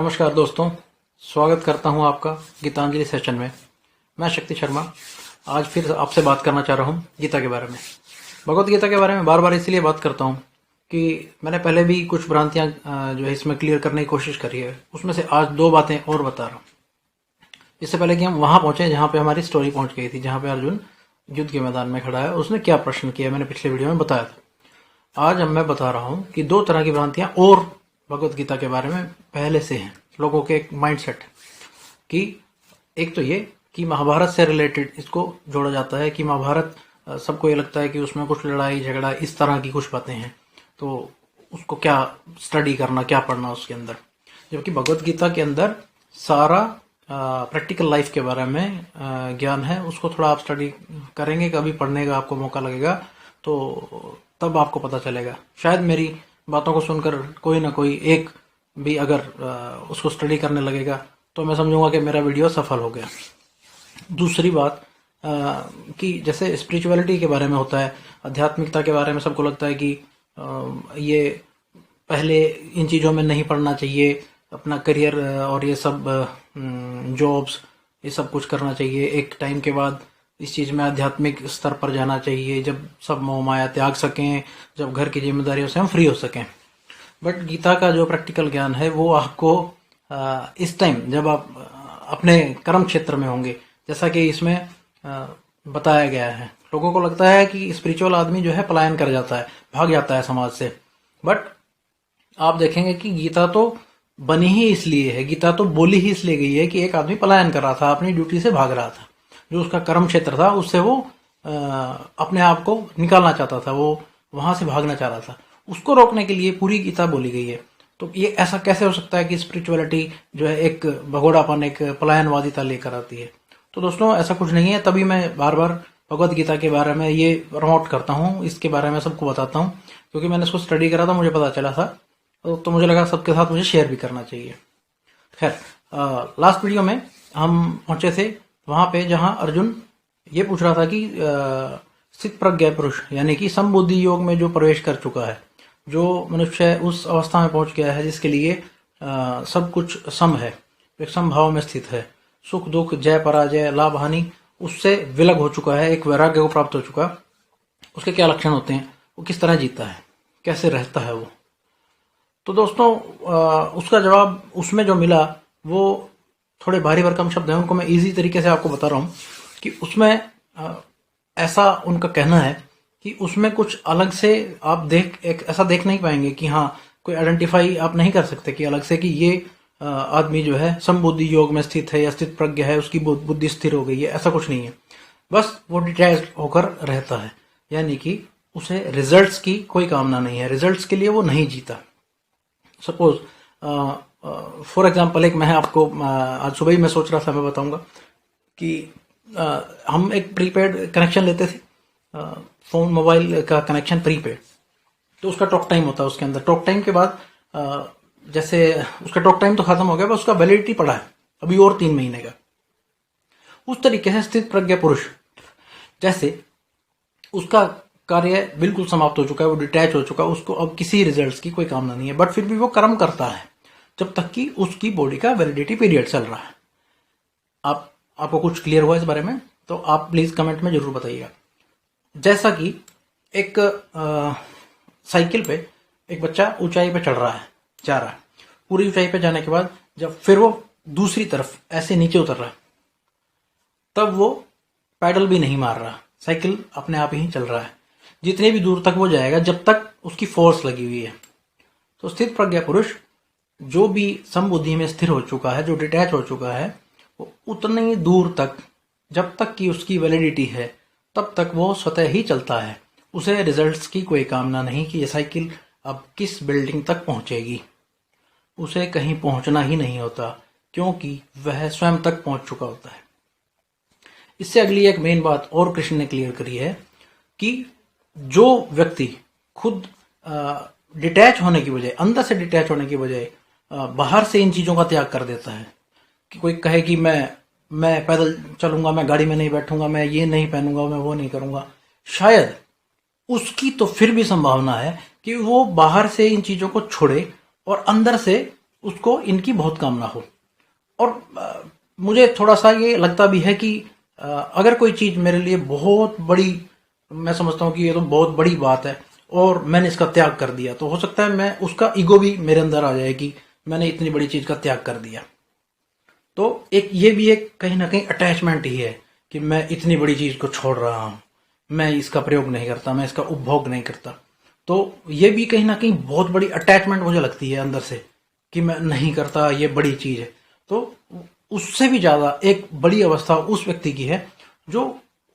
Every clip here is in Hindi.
नमस्कार दोस्तों, स्वागत करता हूं आपका गीतांजलि सेशन में। मैं शक्ति शर्मा आज फिर आपसे बात करना चाह रहा हूं गीता के बारे में। भगवत गीता के बारे में बार बार इसलिए बात करता हूं कि मैंने पहले भी कुछ भ्रांतियां जो है इसमें क्लियर करने की कोशिश करी है। उसमें से आज दो बातें और बता रहा हूं। इससे पहले कि हम वहां पहुंचे जहां पे हमारी स्टोरी पहुंच गई थी, जहां पे अर्जुन युद्ध के मैदान में खड़ा है। उसने क्या प्रश्न किया मैंने पिछले वीडियो में बताया था। आज मैं बता रहा हूं कि दो तरह की भ्रांतियां और भगवत गीता के बारे में पहले से हैं लोगों के एक माइंडसेट कि एक तो ये कि महाभारत से रिलेटेड इसको जोड़ा जाता है कि महाभारत सबको ये लगता है कि उसमें कुछ लड़ाई झगड़ा इस तरह की कुछ बातें हैं, तो उसको क्या स्टडी करना, क्या पढ़ना उसके अंदर। जबकि भगवत गीता के अंदर सारा प्रैक्टिकल लाइफ के बारे में ज्ञान है। उसको थोड़ा आप स्टडी करेंगे, कभी पढ़ने का आपको मौका लगेगा तो तब आपको पता चलेगा। शायद मेरी बातों को सुनकर कोई ना कोई एक भी अगर उसको स्टडी करने लगेगा तो मैं समझूंगा कि मेरा वीडियो सफल हो गया। दूसरी बात कि जैसे स्पिरिचुअलिटी के बारे में होता है, आध्यात्मिकता के बारे में सबको लगता है कि ये पहले इन चीज़ों में नहीं पढ़ना चाहिए, अपना करियर और ये सब जॉब्स ये सब कुछ करना चाहिए। एक टाइम के बाद इस चीज़ में आध्यात्मिक स्तर पर जाना चाहिए, जब सब मोह माया त्याग सकें, जब घर की जिम्मेदारियों से हम फ्री हो सकें। बट गीता का जो प्रैक्टिकल ज्ञान है वो आपको इस टाइम जब आप अपने कर्म क्षेत्र में होंगे, जैसा कि इसमें बताया गया है। लोगों को लगता है कि स्पिरिचुअल आदमी जो है पलायन कर जाता है, भाग जाता है समाज से। बट आप देखेंगे कि गीता तो बनी ही इसलिए है, गीता तो बोली ही इसलिए गई है कि एक आदमी पलायन कर रहा था, अपनी ड्यूटी से भाग रहा था। जो उसका कर्म क्षेत्र था उससे वो अपने आप को निकालना चाहता था, वो वहां से भागना चाह रहा था। उसको रोकने के लिए पूरी गीता बोली गई है। तो ये ऐसा कैसे हो सकता है कि स्पिरिचुअलिटी जो है एक भगोड़ापन, एक पलायनवादिता लेकर आती है। तो दोस्तों ऐसा कुछ नहीं है। तभी मैं बार बार भगवत गीता के बारे में ये प्रमोट करता हूँ, इसके बारे में सबको बताता हूँ, क्योंकि मैंने इसको स्टडी करा था, मुझे पता चला था, तो मुझे लगा सबके साथ मुझे शेयर भी करना चाहिए। खैर, लास्ट वीडियो में हम पहुंचे थे वहां पे जहां अर्जुन ये पूछ रहा था कि स्थित प्रज्ञ पुरुष यानी कि समबुद्धि योग में जो प्रवेश कर चुका है, जो मनुष्य उस अवस्था में पहुंच गया है जिसके लिए सब कुछ सम है, एक समभाव में स्थित है, सुख दुख जय पराजय लाभ हानि उससे विलग हो चुका है, एक वैराग्य को प्राप्त हो चुका। उसके क्या लक्षण होते हैं, वो किस तरह जीता है, कैसे रहता है वो। तो दोस्तों उसका जवाब उसमें जो मिला वो थोड़े भारी भरकम शब्द हैं, उनको मैं इजी तरीके से आपको बता रहा हूँ कि उसमें ऐसा उनका कहना है कि उसमें कुछ अलग से आप ऐसा देख नहीं पाएंगे कि हाँ कोई आइडेंटिफाई आप नहीं कर सकते कि अलग से कि ये आदमी जो है समबुद्धि योग में स्थित है या स्थित प्रज्ञ है, उसकी बुद्धि स्थिर हो गई है, ऐसा कुछ नहीं है। बस वो डिटैच होकर रहता है, यानी कि उसे रिजल्ट्स की कोई कामना नहीं है, रिजल्ट्स के लिए वो नहीं जीता। सपोज फॉर एग्जाम्पल एक मैं आपको आज सुबह ही मैं सोच रहा था, मैं बताऊंगा कि हम एक प्रीपेड कनेक्शन लेते थे, फोन मोबाइल का कनेक्शन प्रीपेड, तो उसका टॉक टाइम होता है। उसके अंदर टॉक टाइम के बाद जैसे उसका टॉक टाइम तो खत्म हो गया, बस उसका वैलिडिटी पड़ा है अभी और 3 महीने का। उस तरीके से स्थित प्रज्ञ पुरुष जैसे उसका कार्य बिल्कुल समाप्त हो चुका है, वो डिटैच हो चुका है, उसको अब किसी रिजल्ट्स की कोई कामना नहीं है, बट फिर भी वो कर्म करता है जब तक कि उसकी बॉडी का वैलिडिटी पीरियड चल रहा है। आपको कुछ क्लियर हुआ इस बारे में तो आप प्लीज कमेंट में जरूर बताइएगा। जैसा कि एक साइकिल पे एक बच्चा ऊंचाई पे चढ़ रहा है, जा रहा है, पूरी ऊंचाई पे जाने के बाद जब फिर वो दूसरी तरफ ऐसे नीचे उतर रहा है, तब वो पैडल भी नहीं मार रहा, साइकिल अपने आप ही चल रहा है जितने भी दूर तक वो जाएगा जब तक उसकी फोर्स लगी हुई है। तो स्थित प्रज्ञ पुरुष जो भी समबुद्धि में स्थिर हो चुका है, जो डिटैच हो चुका है, वो उतनी दूर तक जब तक कि उसकी वैलिडिटी है तब तक वो स्वतः ही चलता है। उसे रिजल्ट्स की कोई कामना नहीं कि ये साइकिल अब किस बिल्डिंग तक पहुंचेगी, उसे कहीं पहुंचना ही नहीं होता, क्योंकि वह स्वयं तक पहुंच चुका होता है। इससे अगली एक मेन बात और कृष्ण ने क्लियर करी है कि जो व्यक्ति खुद डिटैच होने की बजाय, अंदर से डिटैच होने की बजाय बाहर से इन चीजों का त्याग कर देता है, कि कोई कहे कि मैं पैदल चलूंगा, मैं गाड़ी में नहीं बैठूंगा, मैं ये नहीं पहनूंगा, मैं वो नहीं करूंगा, शायद उसकी तो फिर भी संभावना है कि वो बाहर से इन चीजों को छोड़े और अंदर से उसको इनकी बहुत कामना हो। और मुझे थोड़ा सा ये लगता भी है कि अगर कोई चीज मेरे लिए बहुत बड़ी, मैं समझता हूँ कि ये तो बहुत बड़ी बात है और मैंने इसका त्याग कर दिया, तो हो सकता है मैं उसका ईगो भी मेरे अंदर आ जाए कि मैंने इतनी बड़ी चीज का त्याग कर दिया। तो एक ये भी एक कहीं ना कहीं अटैचमेंट ही है कि मैं इतनी बड़ी चीज को छोड़ रहा हूं, मैं इसका प्रयोग नहीं करता, मैं इसका उपभोग नहीं करता। तो ये भी कहीं ना कहीं बहुत बड़ी अटैचमेंट मुझे लगती है अंदर से कि मैं नहीं करता, ये बड़ी चीज है। तो उससे भी ज्यादा एक बड़ी अवस्था उस व्यक्ति की है जो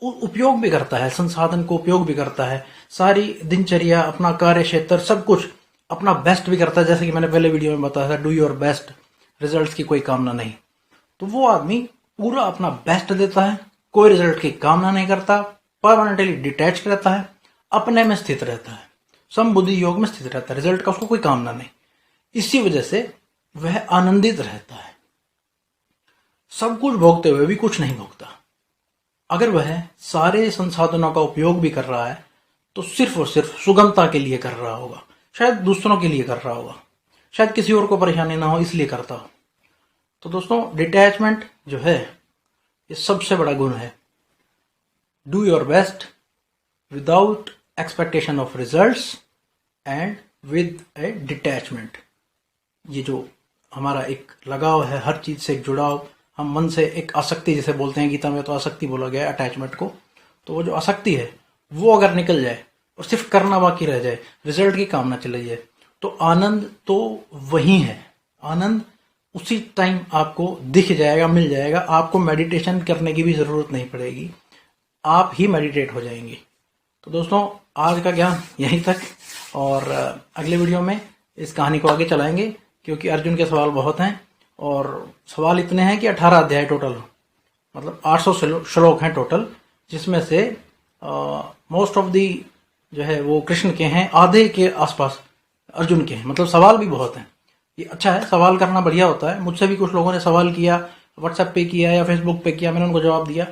उपयोग भी करता है, संसाधन को उपयोग भी करता है, सारी दिनचर्या, अपना कार्य क्षेत्र, सब कुछ अपना बेस्ट भी करता है। जैसे कि मैंने पहले वीडियो में बताया था, डू योर बेस्ट, रिजल्ट्स की कोई कामना नहीं। तो वो आदमी पूरा अपना बेस्ट देता है, कोई रिजल्ट की कामना नहीं करता, परमानेंटली डिटैच रहता है, अपने में स्थित रहता है, समबुद्धि योग में स्थित रहता है, रिजल्ट का उसको कोई कामना नहीं। इसी वजह से वह आनंदित रहता है, सब कुछ भोगते हुए भी कुछ नहीं भोगता। अगर वह सारे संसाधनों का उपयोग भी कर रहा है तो सिर्फ और सिर्फ सुगमता के लिए कर रहा होगा, शायद दूसरों के लिए कर रहा होगा, शायद किसी और को परेशानी ना हो इसलिए करता हो। तो दोस्तों, डिटैचमेंट जो है ये सबसे बड़ा गुण है। Do your best without expectation of results and with A detachment. ये जो हमारा एक लगाव है, हर चीज से एक जुड़ाव, हम मन से एक आसक्ति जिसे बोलते हैं, गीता में तो आसक्ति बोला गया है अटैचमेंट को। तो वो जो आसक्ति है वो अगर निकल जाए और सिर्फ करना बाकी रह जाए, रिजल्ट की कामना चली जाए, तो आनंद तो वही है। आनंद उसी टाइम आपको दिख जाएगा, मिल जाएगा। आपको मेडिटेशन करने की भी जरूरत नहीं पड़ेगी, आप ही मेडिटेट हो जाएंगे। तो दोस्तों, आज का ज्ञान यहीं तक, और अगले वीडियो में इस कहानी को आगे चलाएंगे, क्योंकि अर्जुन के सवाल बहुत हैं और सवाल इतने हैं कि 18 अध्याय टोटल, मतलब 800 श्लोक हैं टोटल, जिसमें से मोस्ट ऑफ दी जो है वो कृष्ण के हैं, आधे के आसपास अर्जुन के हैं। मतलब सवाल भी बहुत हैं। ये अच्छा है, सवाल करना बढ़िया होता है। मुझसे भी कुछ लोगों ने सवाल किया, व्हाट्सएप पे किया या फेसबुक पे किया, मैंने उनको जवाब दिया।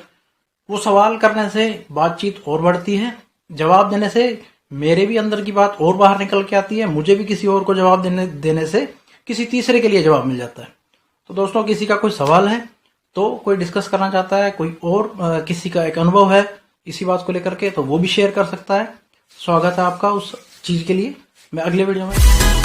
वो सवाल करने से बातचीत और बढ़ती है, जवाब देने से मेरे भी अंदर की बात और बाहर निकल के आती है, मुझे भी किसी और को जवाब देने से किसी तीसरे के लिए जवाब मिल जाता है। तो दोस्तों, किसी का कोई सवाल है तो कोई डिस्कस करना चाहता है, कोई और किसी का एक अनुभव है इसी बात को लेकर के, तो वो भी शेयर कर सकता है। स्वागत है आपका उस चीज के लिए। मैं अगले वीडियो में